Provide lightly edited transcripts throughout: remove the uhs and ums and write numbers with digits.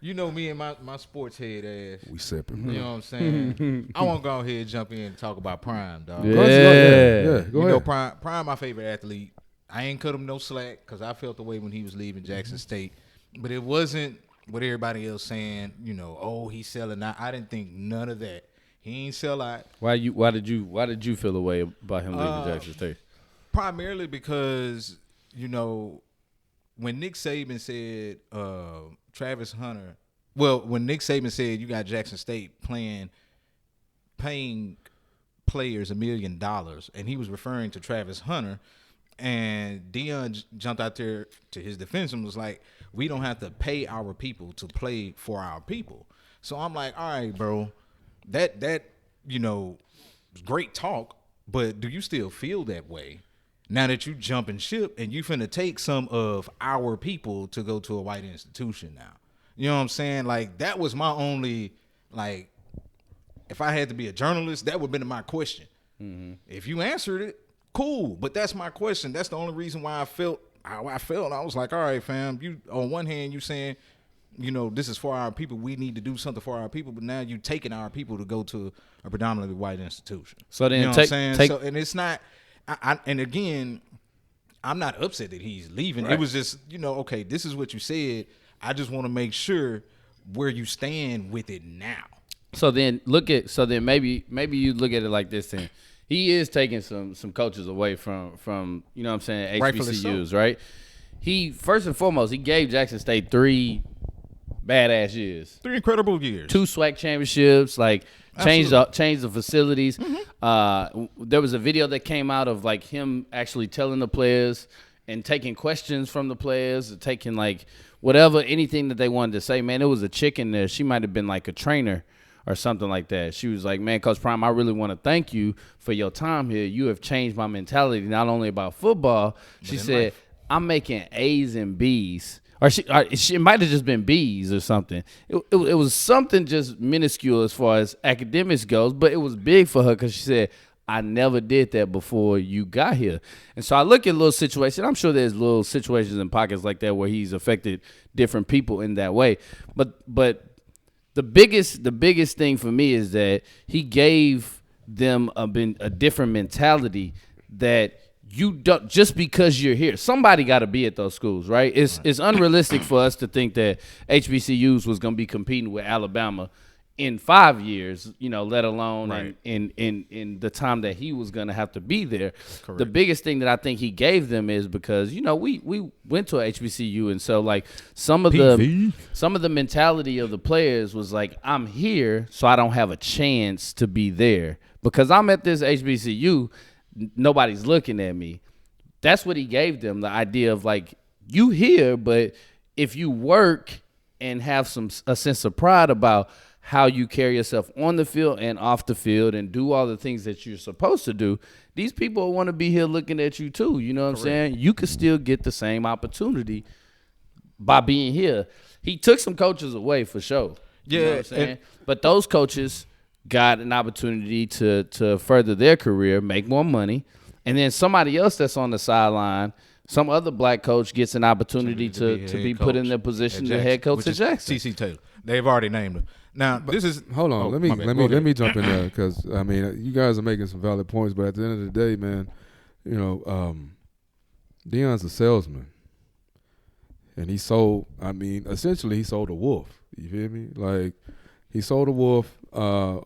You know me and my sports head ass. We separate. You know what I'm saying? I want to go ahead and jump in and talk about Prime, dog. Yeah. Go ahead. You know, Prime, my favorite athlete. I ain't cut him no slack because I felt the way when he was leaving Jackson State. But it wasn't what everybody else saying, you know, oh, he's selling out. I didn't think none of that. He ain't sell out. Why did you feel the way about him leaving Jackson State? Primarily because, you know, when Nick Saban said Travis Hunter, when Nick Saban said you got Jackson State paying players $1 million, and he was referring to Travis Hunter, and Deion jumped out there to his defense and was like, we don't have to pay our people to play for our people. So I'm like, all right, bro, that you know, great talk, but do you still feel that way? Now that you jumping ship and you finna take some of our people to go to a white institution now. You know what I'm saying? Like, that was my only, like, if I had to be a journalist, that would have been my question. Mm-hmm. If you answered it, cool. But that's my question. That's the only reason why I felt how I felt. I was like, all right, fam, you on one hand, you saying, you know, this is for our people. We need to do something for our people. But now you taking our people to go to a predominantly white institution. So then you know what I'm saying? So, and it's not, and again, I'm not upset that he's leaving. Right. It was just, you know, okay, this is what you said. I just want to make sure where you stand with it now. So then maybe you look at it like this then. He is taking some coaches away from you know what I'm saying, HBCUs, right? He first and foremost, he gave Jackson State 3 badass years. 3 incredible years. 2 SWAC championships, like changed the facilities. Mm-hmm. There was a video that came out of like him actually telling the players and taking questions from the players, taking like whatever, anything that they wanted to say. Man, it was a chick in there. She might have been like a trainer or something like that. She was like, man, Coach Prime, I really want to thank you for your time here. You have changed my mentality, not only about football. She said, life. I'm making A's and B's. Or she might have just been B's or something. It was something just minuscule as far as academics goes, but it was big for her because she said, I never did that before you got here. And so I look at little situations. I'm sure there's little situations and pockets like that where he's affected different people in that way. But the biggest thing for me is that he gave them a different mentality that you don't, just because you're here. Somebody got to be at those schools, right? It's unrealistic for us to think that HBCUs was going to be competing with Alabama in 5 years, you know, let alone in the time that he was going to have to be there. Correct. The biggest thing that I think he gave them is because, you know, we went to a HBCU, and so like some of the mentality of the players was like, I'm here, so I don't have a chance to be there because I'm at this HBCU. Nobody's looking at me. That's what he gave them, the idea of like, you here, but if you work and have a sense of pride about how you carry yourself on the field and off the field and do all the things that you're supposed to do, these people want to be here looking at you too. You know what I'm saying? You could still get the same opportunity by being here. He took some coaches away for sure. Yeah. You know what I'm saying? But those coaches got an opportunity to further their career, make more money, and then somebody else that's on the sideline, some other black coach gets an opportunity to be put in their position, the head coach at Jackson. TC Taylor. They've already named him. Now, this is hold on. Let me jump in there because I mean you guys are making some valid points, but at the end of the day, man, you know, Deion's a salesman, and he sold. I mean, essentially, he sold a wolf. You feel me? Like he sold a wolf,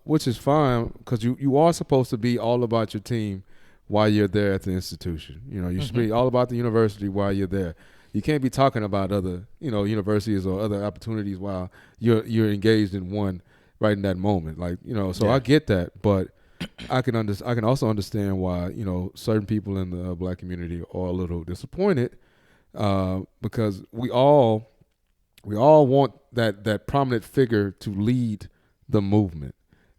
which is fine because you are supposed to be all about your team while you're there at the institution. You know, you should be all about the university while you're there. You can't be talking about other, you know, universities or other opportunities while you're engaged in one right in that moment. Like, you know, so I get that, but I can also understand why, you know, certain people in the black community are a little disappointed because we all want that prominent figure to lead the movement,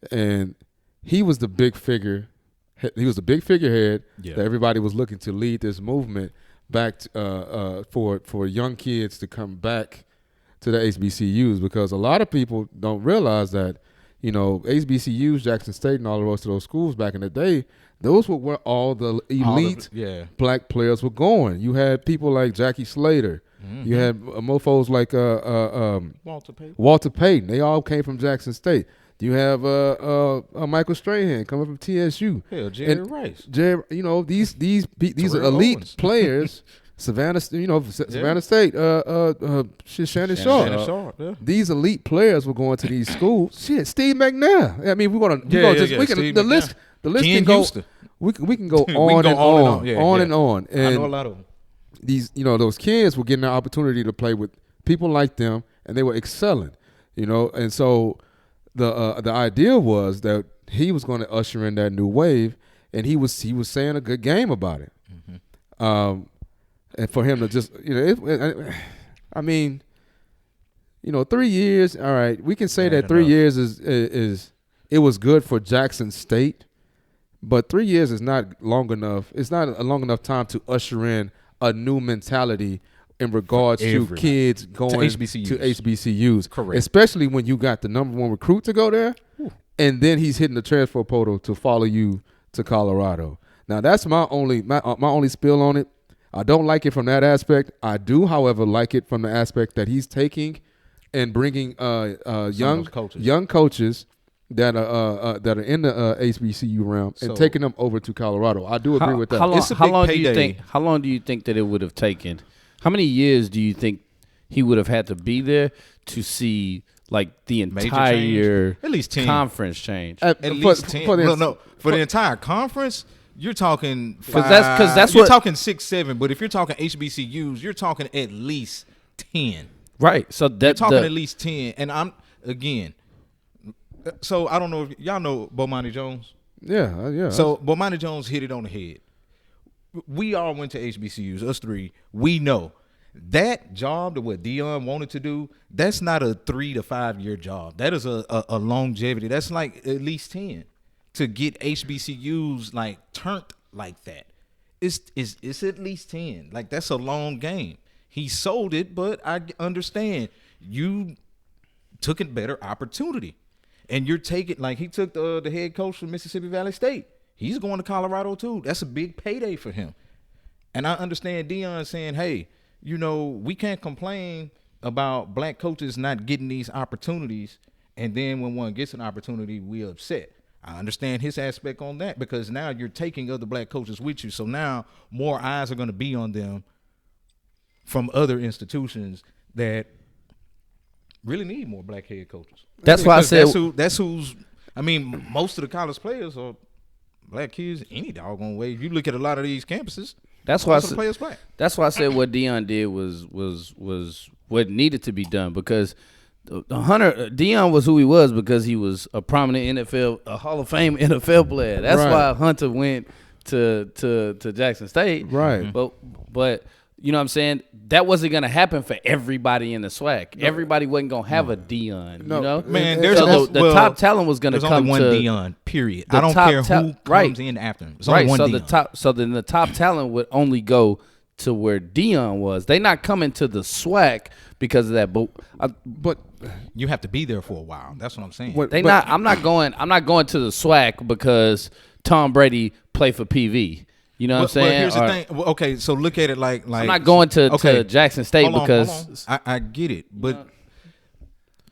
and he was the big figure. He was the big figurehead that everybody was looking to lead this movement back for young kids to come back to the HBCUs, because a lot of people don't realize that, you know, HBCUs, Jackson State, and all the rest of those schools back in the day, those were where all the elite black players were going. You had people like Jackie Slater, Mm-hmm. You had mofos like Walter Payton. They all came from Jackson State. You have Michael Strahan coming from TSU. Hell, Jerry Rice. These are elite Owens. players. Savannah State. Shannon Sharp. Yeah. These elite players were going to these schools. Shit, Steve McNair. I mean, the list can go. Houston. We can go on and on. And I know a lot of them. These, those kids were getting the opportunity to play with people like them, and they were excelling. And so the idea was that he was going to usher in that new wave, and he was saying a good game about it. Mm-hmm. And for him to just, 3 years. All right, we can say that 3 years is it was good for Jackson State, but 3 years is not long enough. It's not a long enough time to usher in a new mentality in regards to kids going to HBCUs. Correct. Especially when you got the number one recruit to go there, and then he's hitting the transfer portal to follow you to Colorado. Now that's my only spill on it. I don't like it from that aspect. I do, however, like it from the aspect that he's taking and bringing young coaches that are in the HBCU realm and taking them over to Colorado. I do agree with that. How long do you think that it would have taken? How many years do you think he would have had to be there to see like the entire at least 10 conference change? At least 10. For the entire conference. You're talking because that's you're what talking 6, 7, but if you're talking HBCUs, you're talking at least 10. Right. So you're talking at least 10. And so I don't know if y'all know Bomani Jones. Yeah. So Bomani Jones hit it on the head. We all went to HBCUs, us three. We know that job, what Deion wanted to do, that's not a 3 to 5 year job. That is a longevity. That's like at least 10. To get HBCUs like turned like that, it's at least 10. Like that's a long game. He sold it, but I understand you took a better opportunity, and you're taking like he took the head coach from Mississippi Valley State. He's going to Colorado too. That's a big payday for him, and I understand Deion saying, "Hey, we can't complain about black coaches not getting these opportunities, and then when one gets an opportunity, we're upset." I understand his aspect on that because now you're taking other black coaches with you. So now more eyes are going to be on them from other institutions that really need more black head coaches. That's why I said that's who's. I mean, most of the college players are black kids any doggone way. You look at a lot of these campuses. That's why players black. That's why I said what Deion did was what needed to be done because. Deion was who he was because he was a prominent a Hall of Fame NFL player. That's why Hunter went to Jackson State. Right. But you know what I'm saying? That wasn't going to happen for everybody in the SWAC. No. Everybody wasn't going to have a Deion, Man, the top talent was going to come only one Deion, period. I don't care who comes in after him. There's only one Deion. Then the top talent would only go to where Deion was. They're not coming to the SWAC because of that. But you have to be there for a while. That's what I'm saying. I'm not going to the SWAC because Tom Brady played for PV. You know what I'm saying? But here's the thing. Well, okay, so look at it like I'm not going to Jackson State because I get it, but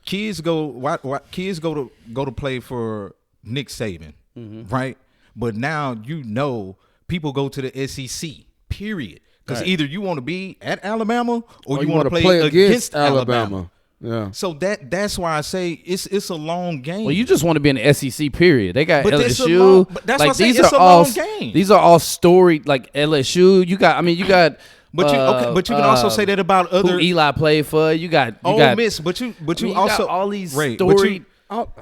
kids go to play for Nick Saban, right? But now people go to the SEC. Period. Because either you want to be at Alabama or you want to play against Alabama. Yeah. So that's why I say it's a long game. Well, you just want to be in the SEC. Period. They got LSU. That's why I say it's a long game. These are all storied like LSU. You got. But you can also say that about other who Eli played for. You got Ole Miss. But you also got all these storied.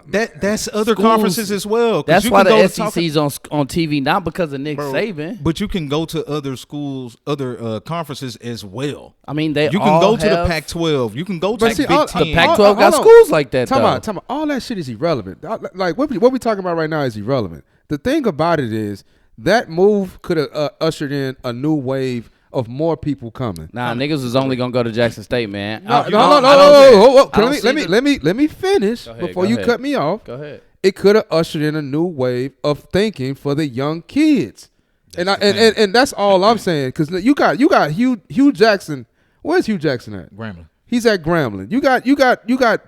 That's other schools, conferences as well. That's why the SEC's on TV, not because of Nick Saban. But you can go to other schools, other conferences as well. I mean, you can go to the Pac-12. You can go to the Big Ten. The Pac-12 got schools like that. Time out. All that shit is irrelevant. Like what we talking about right now is irrelevant. The thing about it is that move could have ushered in a new wave of more people coming. Nah, niggas was only gonna go to Jackson State, man. No. Let me finish before you cut me off. Go ahead. It could have ushered in a new wave of thinking for the young kids, and that's all I'm saying. Because you got Hugh Jackson Where's Hugh Jackson at? Grambling. He's at Grambling. You got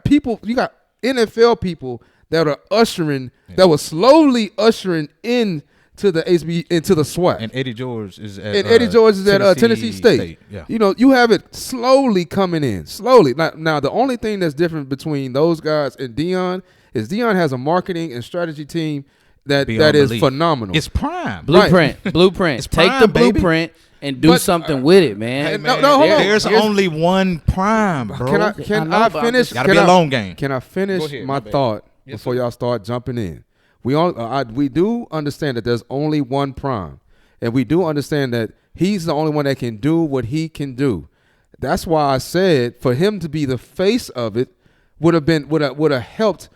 people. You got NFL people that are ushering, that were slowly ushering in to the HB into the SWAC. And Eddie George is at Tennessee State. Yeah. You know, you have it slowly coming in. Slowly. Now the only thing that's different between those guys and Deion is Deion has a marketing and strategy team that is phenomenal. It's prime. Blueprint. It's take prime, the baby. blueprint and do something with it, man. Hey, man, hold on. There's only one prime, bro. Can I finish? Gotta be a long game. Can I finish my thought before y'all start jumping in? We do understand that there's only one prime, and we do understand that he's the only one that can do what he can do. That's why I said for him to be the face of it would have helped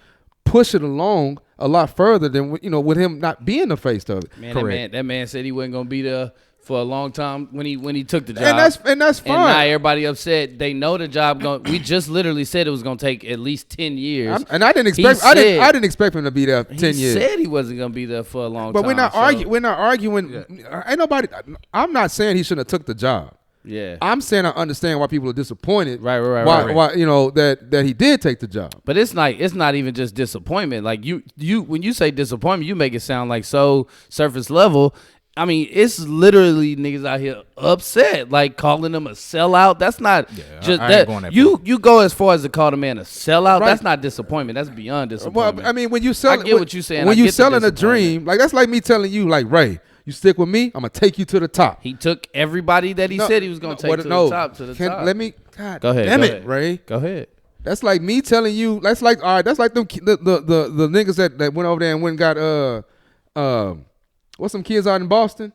push it along a lot further than with him not being the face of it. Man, that man said he wasn't gonna be there for a long time when he took the job. And that's fine. And now everybody upset. They know the job we just literally said it was gonna take at least 10 years. I didn't expect him to be there 10 years. He said he wasn't gonna be there for a long time. But we're not arguing. Ain't nobody. I'm not saying he shouldn't have took the job. Yeah. I'm saying I understand why people are disappointed. Right. Why that he did take the job. But it's not even just disappointment. Like you when you say disappointment, you make it sound like so surface level. I mean, it's literally niggas out here upset, like calling them a sellout. That's not just I that. ain't going that You go as far as to call the man a sellout. Right. That's not disappointment. That's beyond disappointment. Well, I mean, when you sell, I get what you're saying. When you selling a dream, like that's like me telling you, like Ray, you stick with me, I'm gonna take you to the top. He took everybody that he said he was gonna take to the top. Let me. God go ahead. Damn it, Ray. Go ahead. That's like me telling you. That's like all right. That's like them the niggas that went over there and went and got what's some kids out in Boston.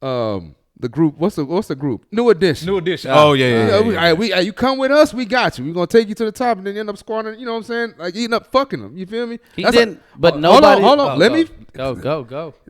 The group, what's the group? New Edition. Oh yeah. You come with us, we got you. We're gonna take you to the top, and then you end up squatting. You know what I'm saying? Like eating up, fucking them. You feel me? He didn't. But nobody. Hold on. Let me go.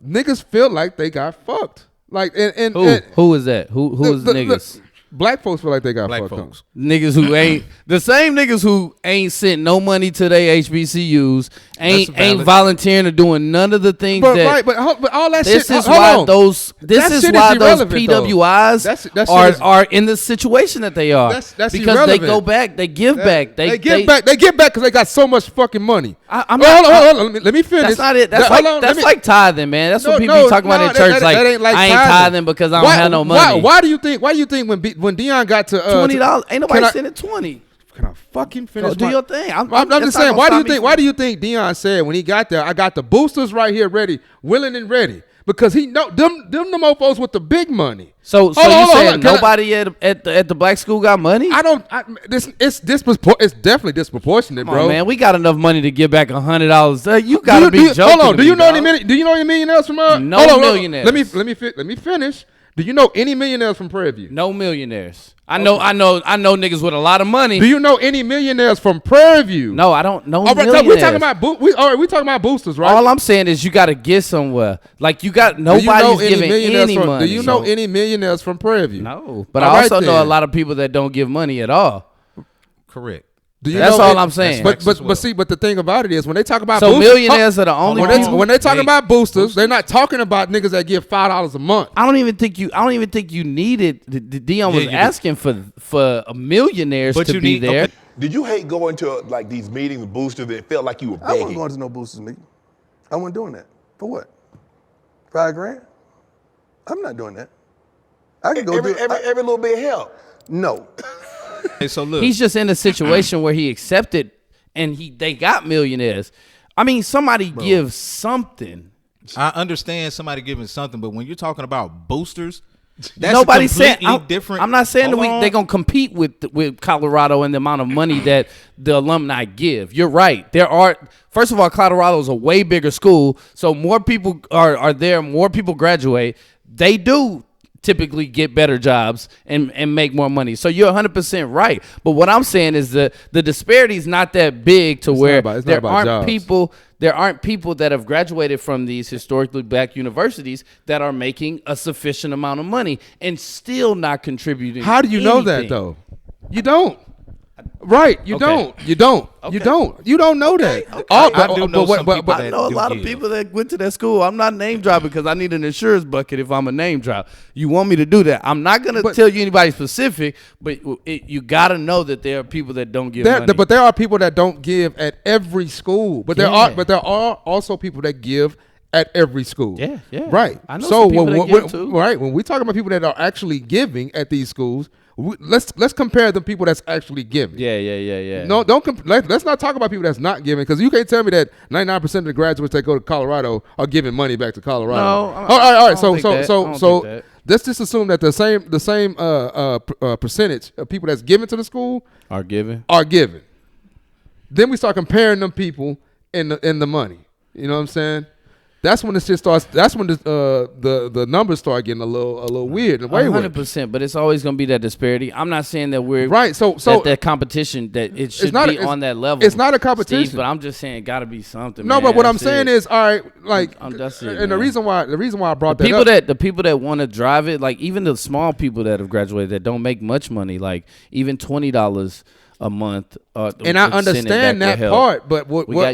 Niggas feel like they got fucked. Like and who is that? Who is niggas? Black folks feel like they got Black fucked folks. up. Niggas who ain't the same niggas who ain't sent no money to their HBCUs, ain't volunteering or doing none of the things but, that. Right, but all that this shit. Is why those PWIs are in the situation that they are. That's because irrelevant. They go back, they give back. They give back because they got so much fucking money. Hold on. Let me finish. That's not it. That's like tithing, man. That's what people be talking about in church. Like I ain't tithing because I don't have no money. Why do you think when Deion got to $20, ain't nobody sending 20. Can I fucking finish? Do your thing. I'm just saying. Why do you think Deion said when he got there, I got the boosters right here ready, willing and ready? Because he know them the mofos with the big money. So you saying nobody at the black school got money? It's definitely disproportionate, bro. Man, we got enough money to give back $100. You gotta be joking. Hold on. Do you know any millionaires from millionaires? Let me finish. Do you know any millionaires from Prairie View? No millionaires. I know niggas with a lot of money. Do you know any millionaires from Prairie View? No, I don't know. All right, millionaires. we talking about boosters, right? All I'm saying is you got to get somewhere. Like nobody's giving any money. Do you know any millionaires from Prairie View? No, but I also know a lot of people that don't give money at all. Correct. That's all I'm saying. But the thing about it is when they talk about boosters, millionaires are the only people. When they talking about boosters, they're not talking about niggas that give $5 a month. I don't even think you needed. Deion was asking for millionaires to be there. Okay. Did you hate going to like these meetings with boosters that felt like you were begging? I wasn't going to no boosters meeting. I wasn't doing that. For what? $5,000? I'm not doing that. I can go every little bit help. No. Hey, so look, he's just in a situation where he accepted, and they got millionaires. I mean, somebody gives something. I understand somebody giving something, but when you're talking about boosters, that's nobody's saying different. I'm not saying they're gonna compete with Colorado and the amount of money that the alumni give. You're right. First of all, Colorado is a way bigger school, so more people are there. More people graduate. They do typically get better jobs and make more money. So you're 100% right. But what I'm saying is the disparity is not that big to where there aren't people that have graduated from these historically black universities that are making a sufficient amount of money and still not contributing. How do you know that though? You don't. Right, you Okay. don't. You don't. Okay. You don't know that. I do know some people I that know a do lot of give. people that went to that school. I'm not name dropping because I need an insurance bucket if I'm a name drop. You want me to do that? I'm not gonna tell you anybody specific, but you gotta know that there are people that don't give money. But there are people that don't give at every school. But there are also people that give at every school. Yeah. Right. I know so some people that give too. Right. When we talk about people that are actually giving at these schools, let's compare the people that's actually giving. Yeah. No, let's not talk about people that's not giving, because you can't tell me that 99% of the graduates that go to Colorado are giving money back to Colorado. No, all right. I don't think that. I don't think that. Let's just assume that the same percentage of people that's giving to the school Are giving. Then we start comparing them people in the money. You know what I'm saying? That's when the shit starts. That's when the numbers start getting a little weird and wayward. 100%, but it's always going to be that disparity. I'm not saying that we're right. So that competition that it should be on that level. It's not a competition, Steve, but I'm just saying it got to be something. No, man. but what I'm saying is, all right, like, that's it, and the reason why I brought the people that want to drive it, like even the small people that have graduated that don't make much money, like even $20 a month. And I understand that part, but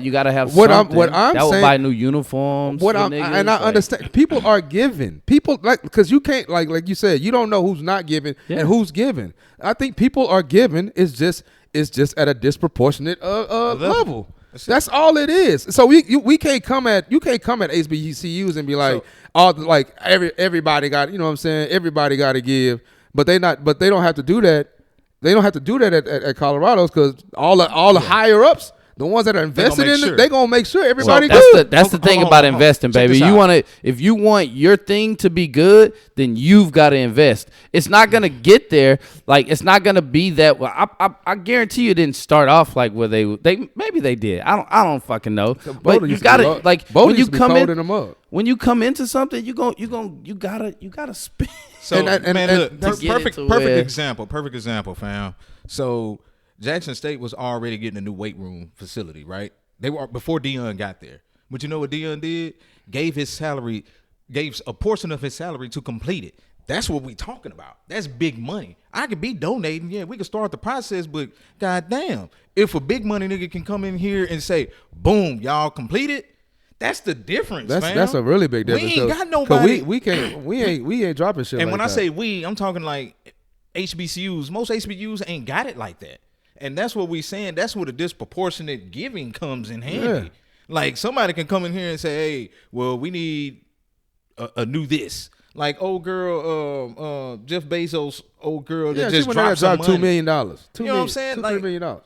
you got to have what something. I'm that will saying, buy new uniforms. And I understand people are giving. People because you can't like you said, you don't know who's not giving and who's giving. I think people are giving is just at a disproportionate level. That's all it is. So we can't come at HBCUs and be like everybody got, you know what I'm saying, everybody got to give, but they don't have to do that. They don't have to do that at Colorado's, because all the higher ups, the ones that are invested in it, they're gonna make sure everybody good. That's the thing about investing, baby. If you want your thing to be good, then you've got to invest. It's not gonna get there. Like, it's not gonna be that. Well, I guarantee you it didn't start off like where they maybe they did. I don't fucking know. But you gotta when you come in. When you come into something, you gotta spend. So perfect example, fam. So Jackson State was already getting a new weight room facility, right? They were before Deion got there. But you know what Deion did? Gave a portion of his salary to complete it. That's what we talking about. That's big money. I could be donating. Yeah, we could start the process, but goddamn, if a big money nigga can come in here and say, boom, y'all complete it, that's the difference, man. That's a really big difference. We ain't got nobody. We ain't dropping shit. And when I say we, I'm talking like HBCUs. Most HBCUs ain't got it like that. And that's what we saying. That's where the disproportionate giving comes in handy. Yeah. Like, somebody can come in here and say, hey, well, we need a new this. Like old girl, Jeff Bezos' old girl that just dropped some money. $2 million. You know what I'm saying? $2 million.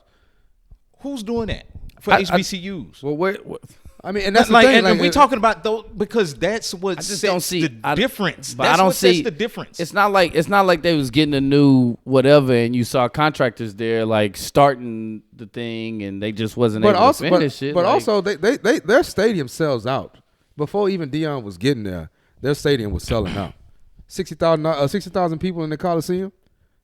Who's doing that for HBCUs? Well, I mean, and that's like, the thing. and we talking about those because that's what sets the difference. But I don't see the difference. It's not like they was getting a new whatever, and you saw contractors there like starting the thing, and they just wasn't able to finish it. But also, their stadium sells out before even Deion was getting there. Their stadium was selling out. 60,000 people in the Coliseum.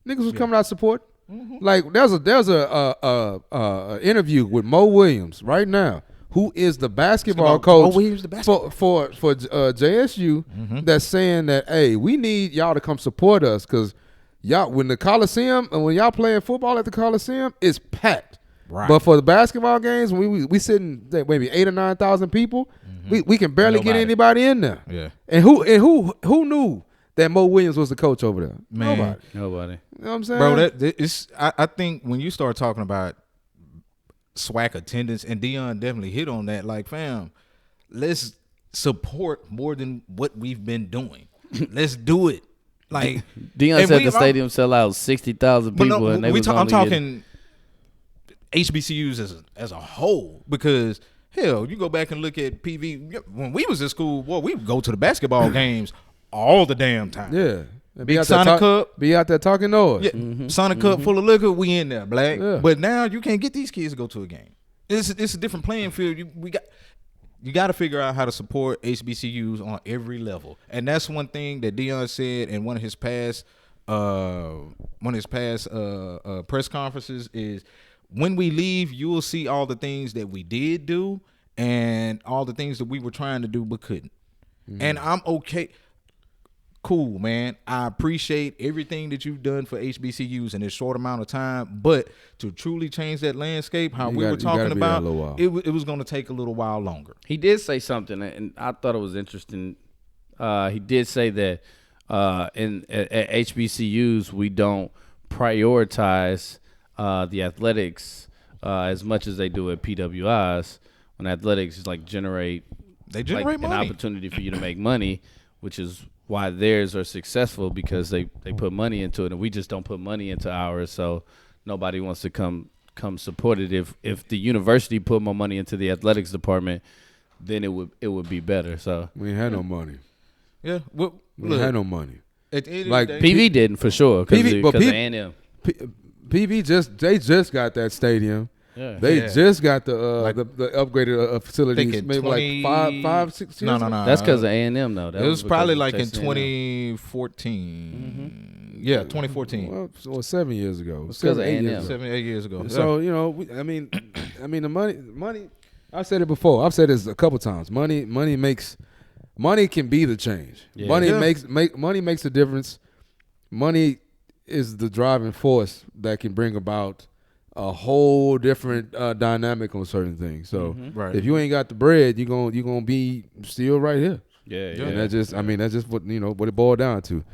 Niggas was coming out to support. Mm-hmm. Like, there's a interview with Mo Williams right now, who is the basketball coach for JSU, that's saying that, hey, we need y'all to come support us, because y'all, when the Coliseum and when y'all playing football at the Coliseum, it's packed. Right. But for the basketball games, we sitting maybe 8,000 or 9,000 people, we can barely get anybody in there. Yeah. And who knew that Mo Williams was the coach over there? Man. Nobody. You know what I'm saying? Bro, I think when you start talking about SWAC attendance, and Deion definitely hit on that, like, fam, let's support more than what we've been doing. Let's do it. Like, Deion said the stadium sell out 60,000 people, and they I'm talking HBCUs as a whole, because hell, you go back and look at PV when we was in school. Well, we would go to the basketball games all the damn time. Yeah. Big Sonic Cup. Be out there talking noise. Yeah. Sonic Cup full of liquor, we in there, black. Yeah. But now you can't get these kids to go to a game. It's a different playing field. You got to figure out how to support HBCUs on every level. And that's one thing that Deion said in one of his past press conferences is, when we leave, you will see all the things that we did do and all the things that we were trying to do but couldn't. And I'm okay. cool, man. I appreciate everything that you've done for HBCUs in this short amount of time, but to truly change that landscape, how we were talking about, it was going to take a little while longer. He did say something, and I thought it was interesting. He did say that at HBCUs we don't prioritize the athletics as much as they do at PWIs. When athletics is generate money. An opportunity for you to make money, which is why theirs are successful, because they put money into it, and we just don't put money into ours. So nobody wants to come support it. If the university put more money into the athletics department, then it would be better. So we ain't had no money. Yeah, we ain't had no money. Like PV didn't for sure, because of A&M. PV just got that stadium. Yeah. They just got the upgraded facilities maybe 5-6 years ago. No. That's because of A&M though. It was probably in 2014. Mm-hmm. Yeah, 2014. Well, 7 years ago. It's because of A&M. 7, 8 years ago. So I mean the money. I've said it before. I've said this a couple times. Money can be the change. Yeah. Money makes a difference. Money is the driving force that can bring about a whole different dynamic on certain things. So if you ain't got the bread, you're gonna be still right here. Yeah. And that's just what what it boiled down to.